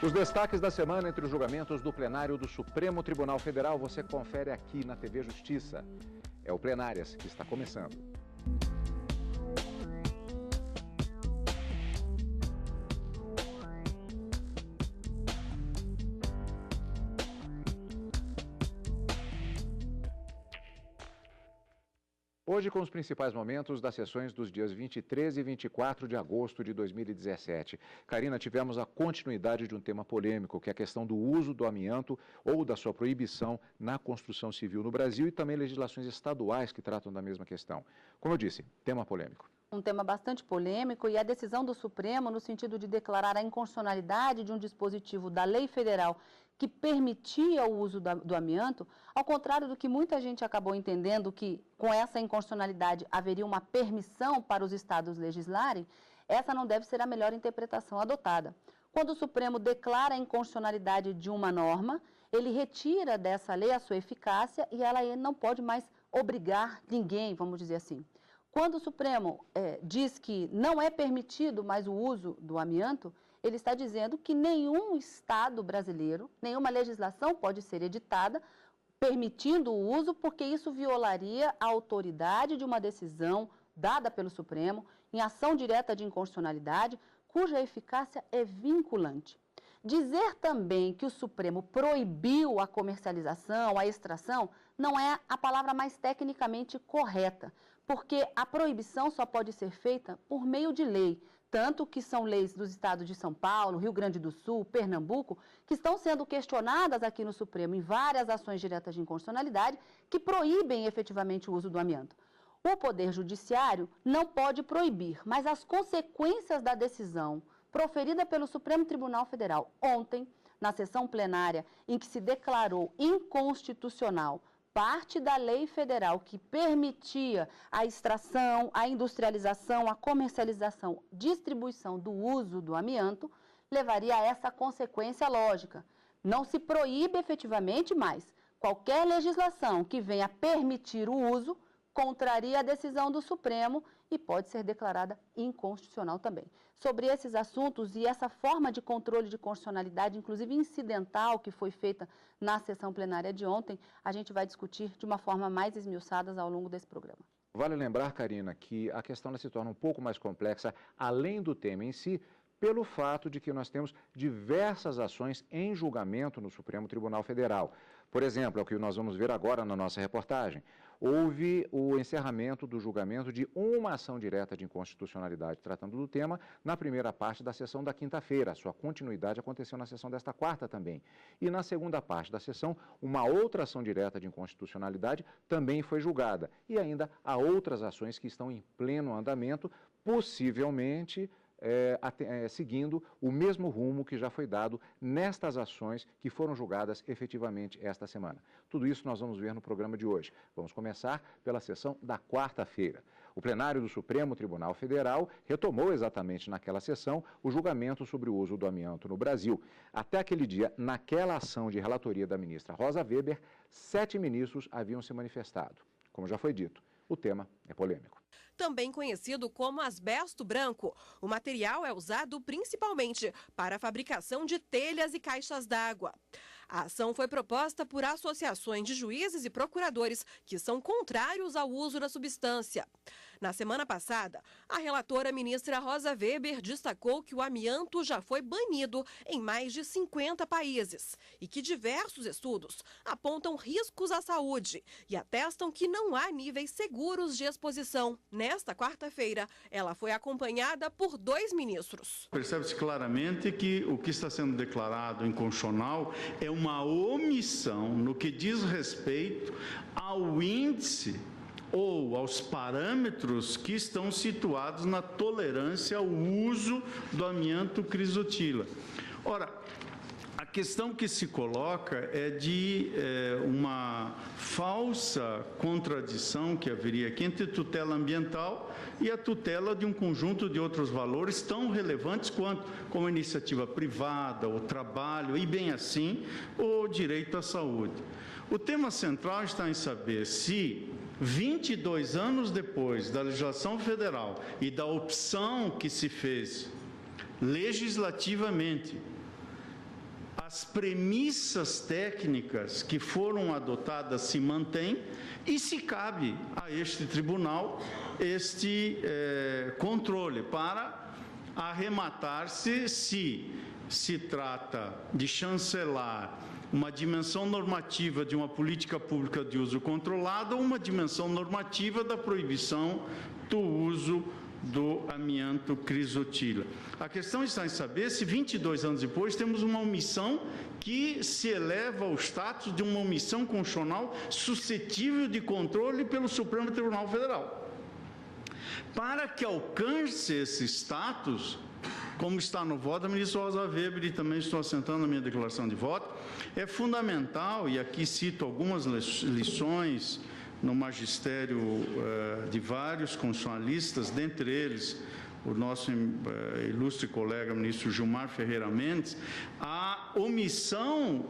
Os destaques da semana entre os julgamentos do plenário do Supremo Tribunal Federal você confere aqui na TV Justiça. É o Plenárias que está começando. Hoje com os principais momentos das sessões dos dias 23 e 24 de agosto de 2017. Karina, tivemos a continuidade de um tema polêmico, que é a questão do uso do amianto ou da sua proibição na construção civil no Brasil e também legislações estaduais que tratam da mesma questão. Como eu disse, tema polêmico. Um tema bastante polêmico e a decisão do Supremo no sentido de declarar a inconstitucionalidade de um dispositivo da lei federal que permitia o uso do amianto, ao contrário do que muita gente acabou entendendo que com essa inconstitucionalidade haveria uma permissão para os estados legislarem, essa não deve ser a melhor interpretação adotada. Quando o Supremo declara a inconstitucionalidade de uma norma, ele retira dessa lei a sua eficácia e ela não pode mais obrigar ninguém, vamos dizer assim. Quando o Supremo diz que não é permitido mais o uso do amianto, ele está dizendo que nenhum Estado brasileiro, nenhuma legislação pode ser editada permitindo o uso, porque isso violaria a autoridade de uma decisão dada pelo Supremo em ação direta de inconstitucionalidade, cuja eficácia é vinculante. Dizer também que o Supremo proibiu a comercialização, a extração, não é a palavra mais tecnicamente correta, porque a proibição só pode ser feita por meio de lei, tanto que são leis dos estados de São Paulo, Rio Grande do Sul, Pernambuco, que estão sendo questionadas aqui no Supremo em várias ações diretas de inconstitucionalidade que proíbem efetivamente o uso do amianto. O Poder Judiciário não pode proibir, mas as consequências da decisão proferida pelo Supremo Tribunal Federal ontem, na sessão plenária em que se declarou inconstitucional parte da lei federal que permitia a extração, a industrialização, a comercialização, distribuição do uso do amianto, levaria a essa consequência lógica. Não se proíbe efetivamente, mas qualquer legislação que venha permitir o uso contraria a decisão do Supremo e pode ser declarada inconstitucional também. Sobre esses assuntos e essa forma de controle de constitucionalidade, inclusive incidental, que foi feita na sessão plenária de ontem, a gente vai discutir de uma forma mais esmiuçada ao longo desse programa. Vale lembrar, Karina, que a questão se torna um pouco mais complexa, além do tema em si, pelo fato de que nós temos diversas ações em julgamento no Supremo Tribunal Federal. Por exemplo, é o que nós vamos ver agora na nossa reportagem. Houve o encerramento do julgamento de uma ação direta de inconstitucionalidade tratando do tema na primeira parte da sessão da quinta-feira. A sua continuidade aconteceu na sessão desta quarta também. E na segunda parte da sessão, uma outra ação direta de inconstitucionalidade também foi julgada. E ainda há outras ações que estão em pleno andamento, possivelmente seguindo o mesmo rumo que já foi dado nestas ações que foram julgadas efetivamente esta semana. Tudo isso nós vamos ver no programa de hoje. Vamos começar pela sessão da quarta-feira. O plenário do Supremo Tribunal Federal retomou exatamente naquela sessão o julgamento sobre o uso do amianto no Brasil. Até aquele dia, naquela ação de relatoria da ministra Rosa Weber, 7 ministros haviam se manifestado. Como já foi dito, o tema é polêmico. Também conhecido como asbesto branco, o material é usado principalmente para a fabricação de telhas e caixas d'água. A ação foi proposta por associações de juízes e procuradores que são contrários ao uso da substância. Na semana passada, a relatora ministra Rosa Weber destacou que o amianto já foi banido em mais de 50 países e que diversos estudos apontam riscos à saúde e atestam que não há níveis seguros de exposição. Nesta quarta-feira, ela foi acompanhada por 2 ministros. Percebe-se claramente que o que está sendo declarado inconstitucional é uma omissão no que diz respeito ao índice ou aos parâmetros que estão situados na tolerância ao uso do amianto crisotila. Ora, a questão que se coloca é de uma falsa contradição que haveria aqui entre tutela ambiental e a tutela de um conjunto de outros valores tão relevantes quanto como a iniciativa privada, o trabalho e, bem assim, o direito à saúde. O tema central está em saber se 22 anos depois da legislação federal e da opção que se fez legislativamente as premissas técnicas que foram adotadas se mantêm e se cabe a este tribunal este controle para arrematar-se se se trata de chancelar uma dimensão normativa de uma política pública de uso controlado ou uma dimensão normativa da proibição do uso do amianto crisotila. A questão está em saber se 22 anos depois temos uma omissão que se eleva ao status de uma omissão constitucional suscetível de controle pelo Supremo Tribunal Federal. Para que alcance esse status, como está no voto da ministra Rosa Weber, e também estou assentando na minha declaração de voto, é fundamental, e aqui cito algumas lições no magistério de vários constitucionalistas, dentre eles o nosso ilustre colega ministro Gilmar Ferreira Mendes, a omissão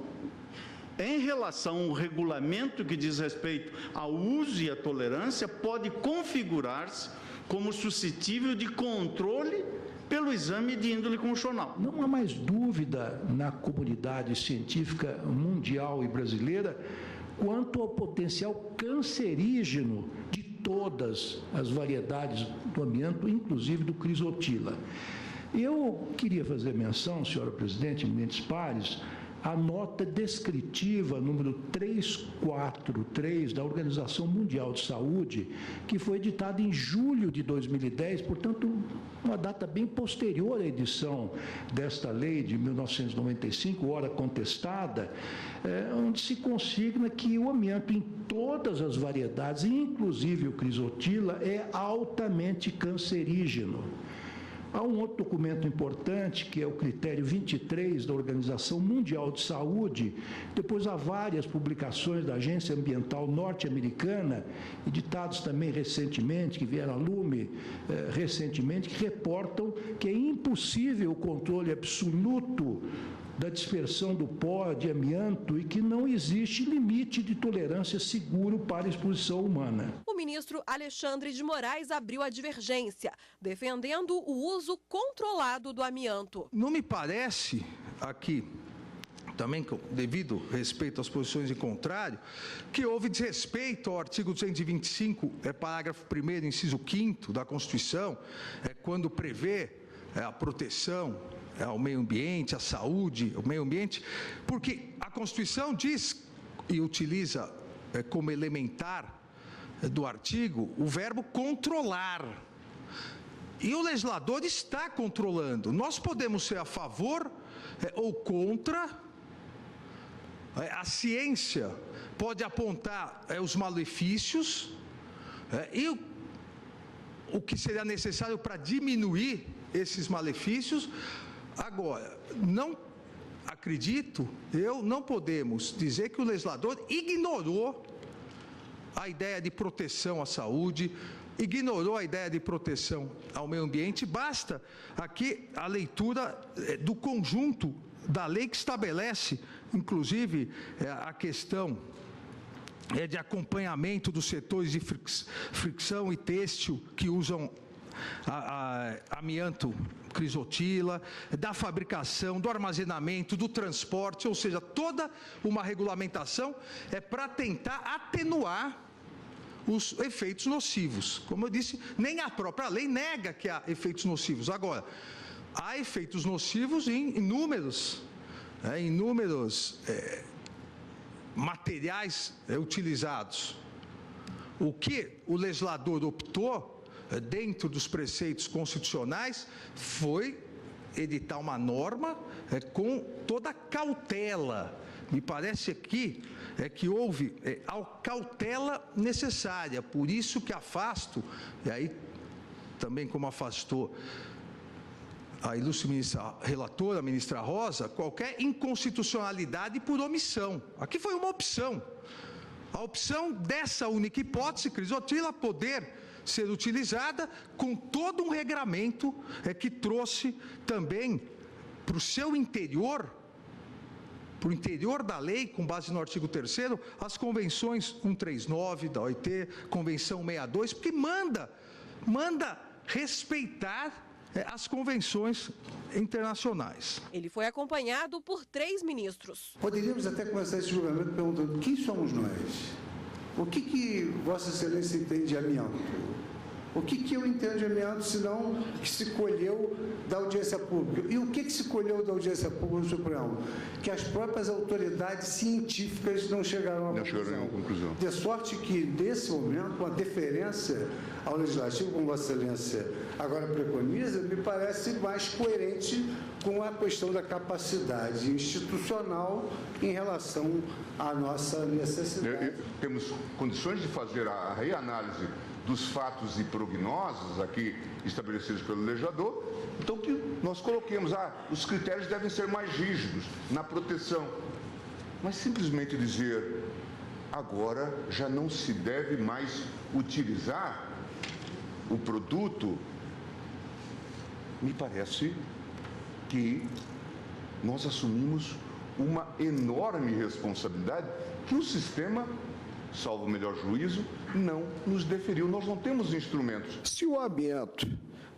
em relação ao regulamento que diz respeito ao uso e à tolerância pode configurar-se como suscetível de controle pelo exame de índole constitucional. Não há mais dúvida na comunidade científica mundial e brasileira quanto ao potencial cancerígeno de todas as variedades do amianto, inclusive do crisotila. Eu queria fazer menção, senhora presidente, eminentes pares, a nota descritiva número 343 da Organização Mundial de Saúde, que foi editada em julho de 2010, portanto, uma data bem posterior à edição desta lei de 1995, ora contestada, onde se consigna que o amianto em todas as variedades, inclusive o crisotila, é altamente cancerígeno. Há um outro documento importante, que é o critério 23 da Organização Mundial de Saúde. Depois há várias publicações da Agência Ambiental Norte-Americana, editados também recentemente, que vieram a lume recentemente, que reportam que é impossível o controle absoluto da dispersão do pó de amianto e que não existe limite de tolerância seguro para a exposição humana. O ministro Alexandre de Moraes abriu a divergência, defendendo o uso controlado do amianto. Não me parece aqui, também devido respeito às posições em contrário, que houve desrespeito ao artigo 225, parágrafo 1º, inciso 5º da Constituição, quando prevê a proteção ao meio ambiente, à saúde, ao meio ambiente, porque a Constituição diz e utiliza como elementar do artigo o verbo controlar. E o legislador está controlando. Nós podemos ser a favor ou contra. A ciência pode apontar os malefícios e o que seria necessário para diminuir esses malefícios. Agora, não acredito, não podemos dizer que o legislador ignorou a ideia de proteção à saúde, ignorou a ideia de proteção ao meio ambiente. Basta aqui a leitura do conjunto da lei que estabelece, inclusive, a questão de acompanhamento dos setores de fricção e têxtil que usam amianto crisotila, da fabricação, do armazenamento, do transporte, ou seja, toda uma regulamentação para tentar atenuar os efeitos nocivos. Como eu disse, nem a própria lei nega que há efeitos nocivos. Agora, há efeitos nocivos em inúmeros materiais utilizados. O que o legislador optou dentro dos preceitos constitucionais foi editar uma norma com toda a cautela. Me parece aqui que houve a cautela necessária, por isso que afasto, e aí também como afastou a ilustre ministra relatora, a ministra Rosa, qualquer inconstitucionalidade por omissão. Aqui foi uma opção. A opção dessa única hipótese, crisotila, poder ser utilizada com todo um regramento que trouxe também para o seu interior, para o interior da lei, com base no artigo 3º, as convenções 139 da OIT, Convenção 62, porque manda respeitar as convenções internacionais. Ele foi acompanhado por 3 ministros. Poderíamos até começar esse julgamento perguntando: quem somos nós? O que Vossa Excelência entende de amianto? O que eu entendo de amianto, senão que se colheu da audiência pública? E o que se colheu da audiência pública no Supremo? Que as próprias autoridades científicas não chegaram a conclusão. De sorte que, nesse momento, uma deferência ao Legislativo, como Vossa Excelência agora preconiza, me parece mais coerente com a questão da capacidade institucional em relação à nossa necessidade. Temos condições de fazer a reanálise dos fatos e prognoses aqui estabelecidos pelo legislador, então que nós coloquemos, os critérios devem ser mais rígidos na proteção. Mas simplesmente dizer, agora já não se deve mais utilizar o produto, me parece que nós assumimos uma enorme responsabilidade que o sistema, salvo o melhor juízo, não nos deferiu. Nós não temos instrumentos. Se o amianto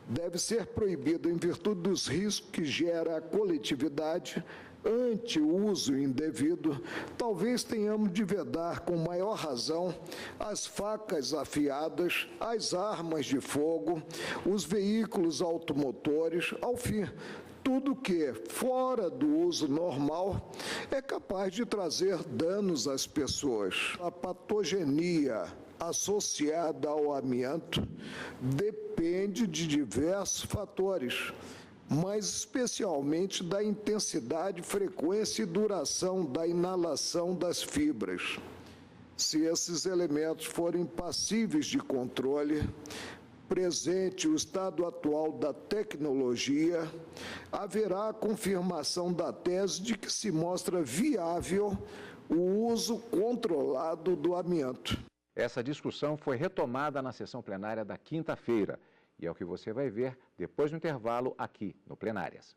deve ser proibido em virtude dos riscos que gera a coletividade ante o uso indevido, talvez tenhamos de vedar com maior razão as facas afiadas, as armas de fogo, os veículos automotores, ao fim, tudo que, fora do uso normal, é capaz de trazer danos às pessoas. A patogenia associada ao amianto depende de diversos fatores, mas especialmente da intensidade, frequência e duração da inalação das fibras. Se esses elementos forem passíveis de controle, presente o estado atual da tecnologia, haverá a confirmação da tese de que se mostra viável o uso controlado do amianto. Essa discussão foi retomada na sessão plenária da quinta-feira e é o que você vai ver depois do intervalo aqui no Plenárias.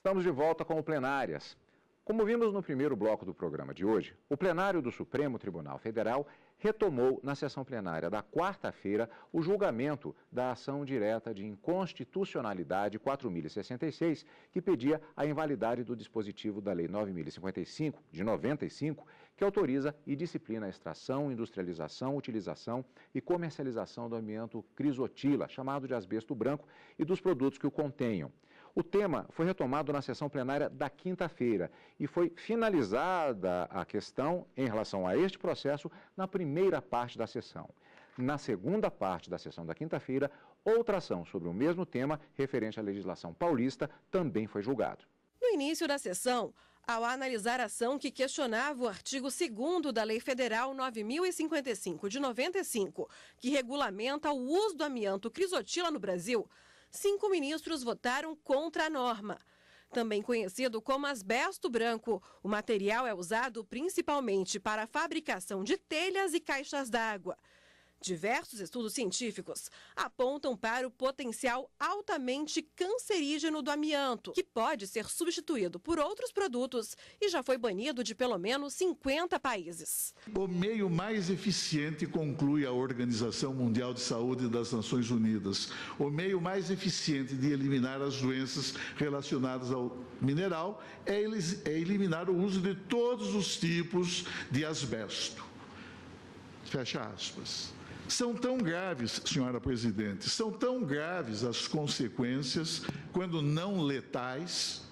Estamos de volta com o Plenárias. Como vimos no primeiro bloco do programa de hoje, o plenário do Supremo Tribunal Federal retomou na sessão plenária da quarta-feira o julgamento da ação direta de inconstitucionalidade 4.066, que pedia a invalidade do dispositivo da Lei 9.055, de 95, que autoriza e disciplina a extração, industrialização, utilização e comercialização do amianto crisotila, chamado de asbesto branco, e dos produtos que o contenham. O tema foi retomado na sessão plenária da quinta-feira e foi finalizada a questão em relação a este processo na primeira parte da sessão. Na segunda parte da sessão da quinta-feira, outra ação sobre o mesmo tema, referente à legislação paulista, também foi julgado. No início da sessão, ao analisar a ação que questionava o artigo 2º da Lei Federal 9.055 de 95, que regulamenta o uso do amianto crisotila no Brasil, 5 ministros votaram contra a norma. Também conhecido como asbesto branco, o material é usado principalmente para a fabricação de telhas e caixas d'água. Diversos estudos científicos apontam para o potencial altamente cancerígeno do amianto, que pode ser substituído por outros produtos e já foi banido de pelo menos 50 países. O meio mais eficiente, conclui a Organização Mundial de Saúde das Nações Unidas, o meio mais eficiente de eliminar as doenças relacionadas ao mineral é eliminar o uso de todos os tipos de asbesto. Fecha aspas. São tão graves, senhora presidente, são tão graves as consequências, quando não letais,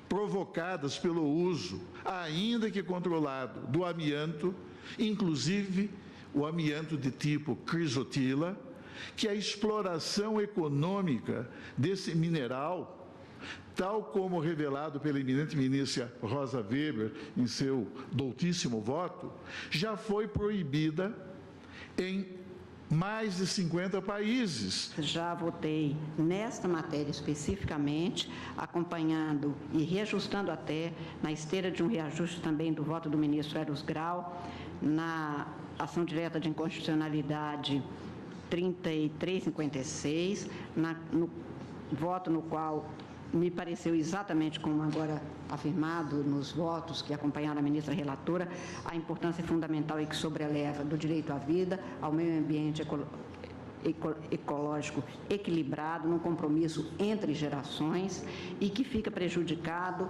provocadas pelo uso, ainda que controlado, do amianto, inclusive o amianto de tipo crisotila, que a exploração econômica desse mineral, tal como revelado pela eminente ministra Rosa Weber em seu doutíssimo voto, já foi proibida em mais de 50 países. Já votei nesta matéria especificamente, acompanhando e reajustando até, na esteira de um reajuste também do voto do ministro Eros Grau, na ação direta de inconstitucionalidade 3356, no voto no qual me pareceu exatamente como agora afirmado nos votos que acompanharam a ministra relatora, a importância fundamental e que sobreleva do direito à vida, ao meio ambiente ecológico equilibrado, num compromisso entre gerações e que fica prejudicado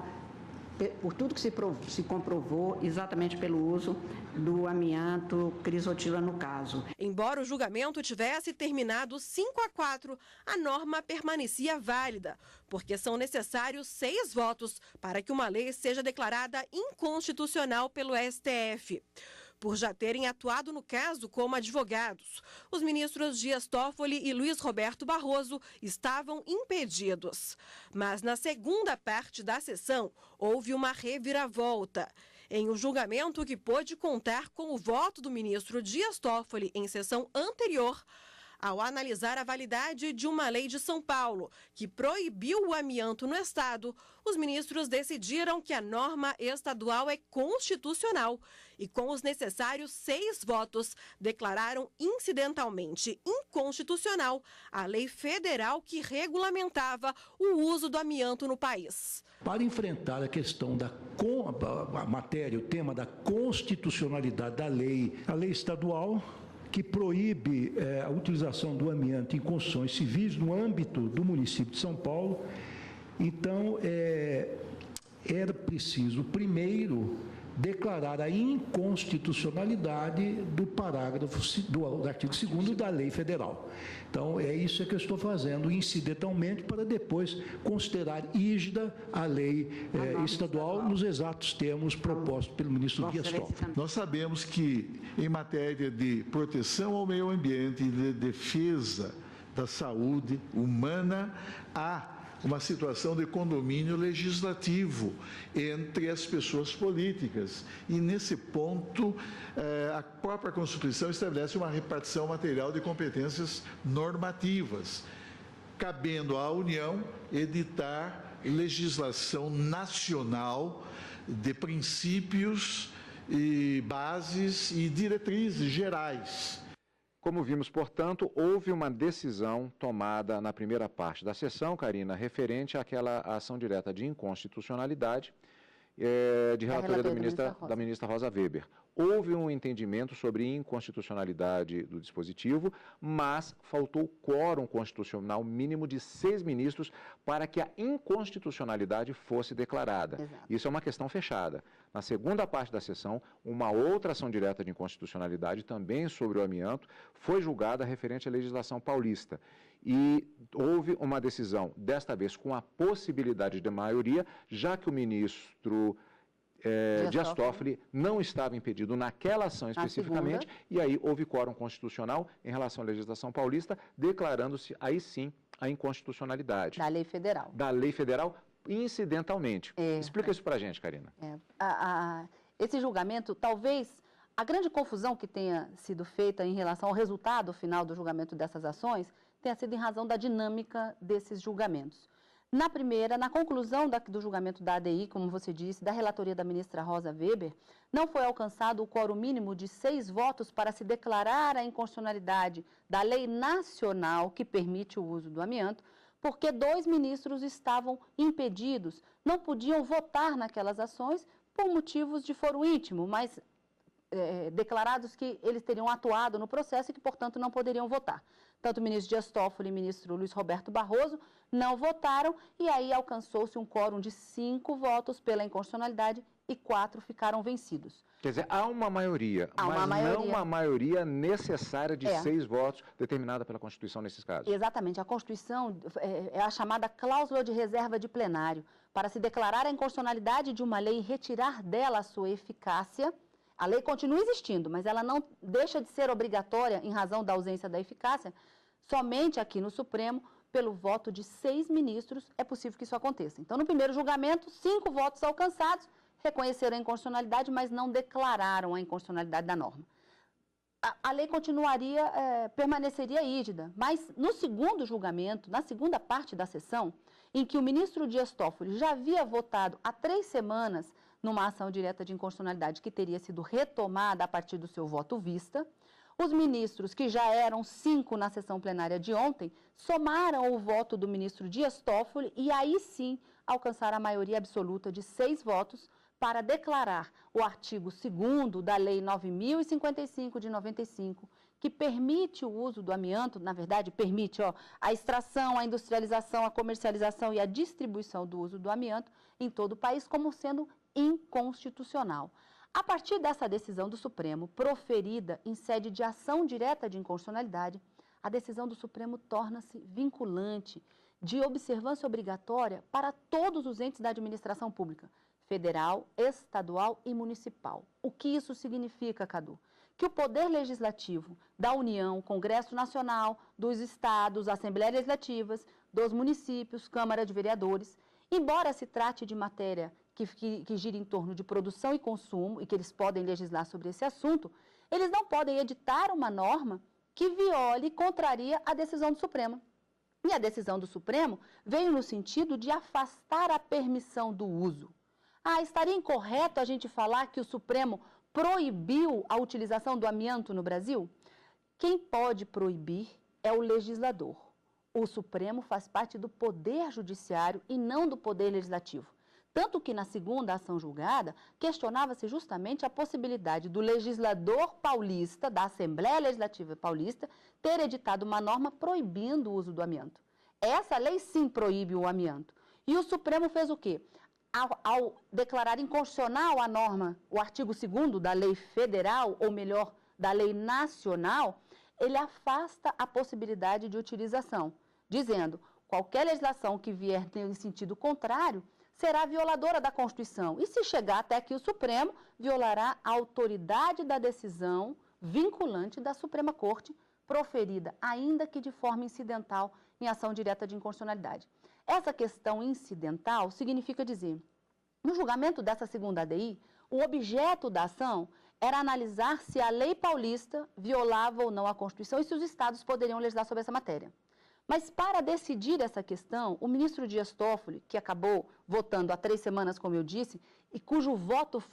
por tudo que se comprovou exatamente pelo uso do amianto crisotila no caso. Embora o julgamento tivesse terminado 5-4, a norma permanecia válida, porque são necessários 6 votos para que uma lei seja declarada inconstitucional pelo STF. Por já terem atuado no caso como advogados, os ministros Dias Toffoli e Luiz Roberto Barroso estavam impedidos. Mas na segunda parte da sessão, houve uma reviravolta. Em um julgamento que pôde contar com o voto do ministro Dias Toffoli em sessão anterior, ao analisar a validade de uma lei de São Paulo que proibiu o amianto no Estado, os ministros decidiram que a norma estadual é constitucional e, com os necessários 6 votos, declararam incidentalmente inconstitucional a lei federal que regulamentava o uso do amianto no país. Para enfrentar a questão a matéria, o tema da constitucionalidade da lei, a lei estadual que proíbe a utilização do amianto em construções civis no âmbito do município de São Paulo. Então, era preciso, primeiro, declarar a inconstitucionalidade do parágrafo do artigo 2º da lei federal. Então, é isso que eu estou fazendo incidentalmente para depois considerar rígida a lei estadual nos exatos termos propostos pelo ministro Dias Toffoli. Nós sabemos que, em matéria de proteção ao meio ambiente e de defesa da saúde humana, há uma situação de condomínio legislativo entre as pessoas políticas. E, nesse ponto, a própria Constituição estabelece uma repartição material de competências normativas, cabendo à União editar legislação nacional de princípios e bases e diretrizes gerais. Como vimos, portanto, houve uma decisão tomada na primeira parte da sessão, Karina, referente àquela ação direta de inconstitucionalidade de relatoria da ministra Rosa Weber. Houve um entendimento sobre inconstitucionalidade do dispositivo, mas faltou quórum constitucional mínimo de 6 ministros para que a inconstitucionalidade fosse declarada. Exato. Isso é uma questão fechada. Na segunda parte da sessão, uma outra ação direta de inconstitucionalidade, também sobre o amianto, foi julgada referente à legislação paulista. E houve uma decisão, desta vez com a possibilidade de maioria, já que o ministro Dias Toffoli não estava impedido naquela ação especificamente, e aí houve quórum constitucional em relação à legislação paulista, declarando-se aí sim a inconstitucionalidade. Da lei federal. Da lei federal, incidentalmente. Explica isso para a gente, Karina. Esse julgamento, talvez, a grande confusão que tenha sido feita em relação ao resultado final do julgamento dessas ações, tenha sido em razão da dinâmica desses julgamentos. Na primeira, na conclusão do julgamento da ADI, como você disse, da relatoria da ministra Rosa Weber, não foi alcançado o quórum mínimo de 6 votos para se declarar a inconstitucionalidade da lei nacional que permite o uso do amianto, porque 2 ministros estavam impedidos, não podiam votar naquelas ações por motivos de foro íntimo, mas declarados que eles teriam atuado no processo e que, portanto, não poderiam votar. Tanto o ministro Dias Toffoli e o ministro Luiz Roberto Barroso não votaram e aí alcançou-se um quórum de 5 votos pela inconstitucionalidade e 4 ficaram vencidos. Quer dizer, há uma maioria, não uma maioria necessária de 6 votos determinada pela Constituição nesses casos. Exatamente. A Constituição é a chamada cláusula de reserva de plenário. Para se declarar a inconstitucionalidade de uma lei e retirar dela a sua eficácia, a lei continua existindo, mas ela não deixa de ser obrigatória em razão da ausência da eficácia. Somente aqui no Supremo, pelo voto de 6 ministros, é possível que isso aconteça. Então, no primeiro julgamento, 5 votos alcançados, reconheceram a inconstitucionalidade, mas não declararam a inconstitucionalidade da norma. A lei permaneceria rígida, mas no segundo julgamento, na segunda parte da sessão, em que o ministro Dias Toffoli já havia votado há 3 semanas numa ação direta de inconstitucionalidade que teria sido retomada a partir do seu voto vista. Os ministros, que já eram 5 na sessão plenária de ontem, somaram o voto do ministro Dias Toffoli e aí sim alcançaram a maioria absoluta de 6 votos para declarar o artigo 2º da Lei 9.055 de 95, que permite o uso do amianto, na verdade, permite a extração, a industrialização, a comercialização e a distribuição do uso do amianto em todo o país como sendo inconstitucional. A partir dessa decisão do Supremo, proferida em sede de ação direta de inconstitucionalidade, a decisão do Supremo torna-se vinculante, de observância obrigatória para todos os entes da administração pública, federal, estadual e municipal. O que isso significa, Cadu? Que o Poder Legislativo da União, Congresso Nacional, dos Estados, Assembleias Legislativas, dos municípios, Câmara de Vereadores, embora se trate de matéria que gira em torno de produção e consumo e que eles podem legislar sobre esse assunto, eles não podem editar uma norma que viole e contraria a decisão do Supremo. E a decisão do Supremo veio no sentido de afastar a permissão do uso. Estaria incorreto a gente falar que o Supremo proibiu a utilização do amianto no Brasil? Quem pode proibir é o legislador. O Supremo faz parte do Poder Judiciário e não do Poder Legislativo. Tanto que na segunda ação julgada, questionava-se justamente a possibilidade do legislador paulista, da Assembleia Legislativa Paulista, ter editado uma norma proibindo o uso do amianto. Essa lei sim proíbe o amianto. E o Supremo fez o quê? Ao declarar inconstitucional a norma, o artigo 2º da lei federal, ou melhor, da lei nacional, ele afasta a possibilidade de utilização, dizendo qualquer legislação que vier em sentido contrário será violadora da Constituição. E se chegar até aqui o Supremo, violará a autoridade da decisão vinculante da Suprema Corte, proferida, ainda que de forma incidental, em ação direta de inconstitucionalidade. Essa questão incidental significa dizer, no julgamento dessa segunda ADI, o objeto da ação era analisar se a lei paulista violava ou não a Constituição e se os estados poderiam legislar sobre essa matéria. Mas para decidir essa questão, o ministro Dias Toffoli, que acabou votando há 3 semanas, como eu disse, e cujo voto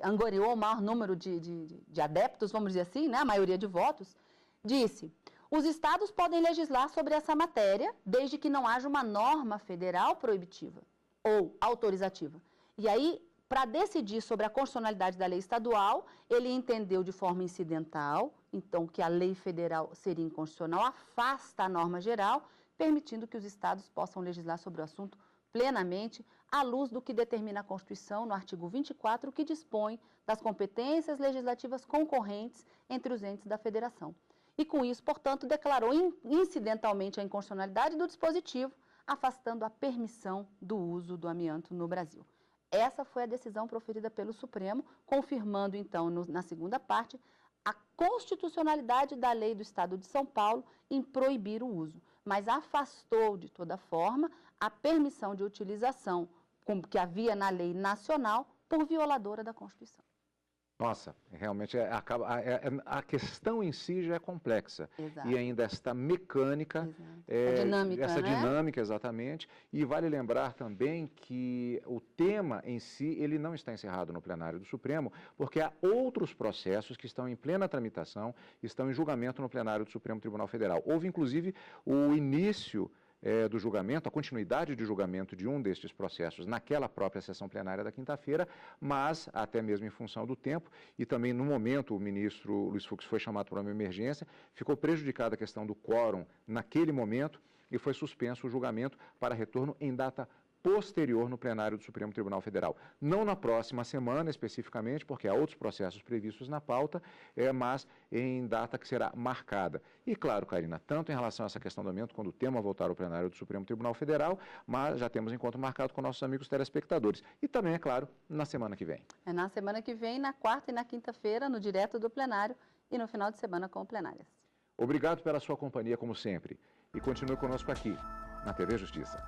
angoriou o maior número de adeptos, vamos dizer assim, né, a maioria de votos, disse: os estados podem legislar sobre essa matéria, desde que não haja uma norma federal proibitiva ou autorizativa. E aí, para decidir sobre a constitucionalidade da lei estadual, ele entendeu de forma incidental, então, que a lei federal seria inconstitucional, afasta a norma geral, permitindo que os estados possam legislar sobre o assunto plenamente, à luz do que determina a Constituição, no artigo 24, que dispõe das competências legislativas concorrentes entre os entes da federação. E com isso, portanto, declarou incidentalmente a inconstitucionalidade do dispositivo, afastando a permissão do uso do amianto no Brasil. Essa foi a decisão proferida pelo Supremo, confirmando, então, na segunda parte, a constitucionalidade da lei do Estado de São Paulo em proibir o uso, mas afastou, de toda forma, a permissão de utilização que havia na lei nacional por violadora da Constituição. Nossa, realmente a questão em si já é complexa. Exato. E ainda esta mecânica, dinâmica, dinâmica, exatamente. E vale lembrar também que o tema em si, ele não está encerrado no plenário do Supremo, porque há outros processos que estão em plena tramitação, estão em julgamento no plenário do Supremo Tribunal Federal. Houve, inclusive, o início do julgamento, a continuidade de julgamento de um destes processos naquela própria sessão plenária da quinta-feira, mas, até mesmo em função do tempo, e também no momento o ministro Luiz Fux foi chamado para uma emergência, ficou prejudicada a questão do quórum naquele momento e foi suspenso o julgamento para retorno em data posterior no plenário do Supremo Tribunal Federal. Não na próxima semana, especificamente, porque há outros processos previstos na pauta, mas em data que será marcada. E, claro, Karina, tanto em relação a essa questão do aumento, quando o tema voltar ao plenário do Supremo Tribunal Federal, mas já temos encontro marcado com nossos amigos telespectadores. E também, é claro, na semana que vem. É na semana que vem, na quarta e na quinta-feira, no direto do plenário, e no final de semana com plenárias. Obrigado pela sua companhia, como sempre. E continue conosco aqui, na TV Justiça.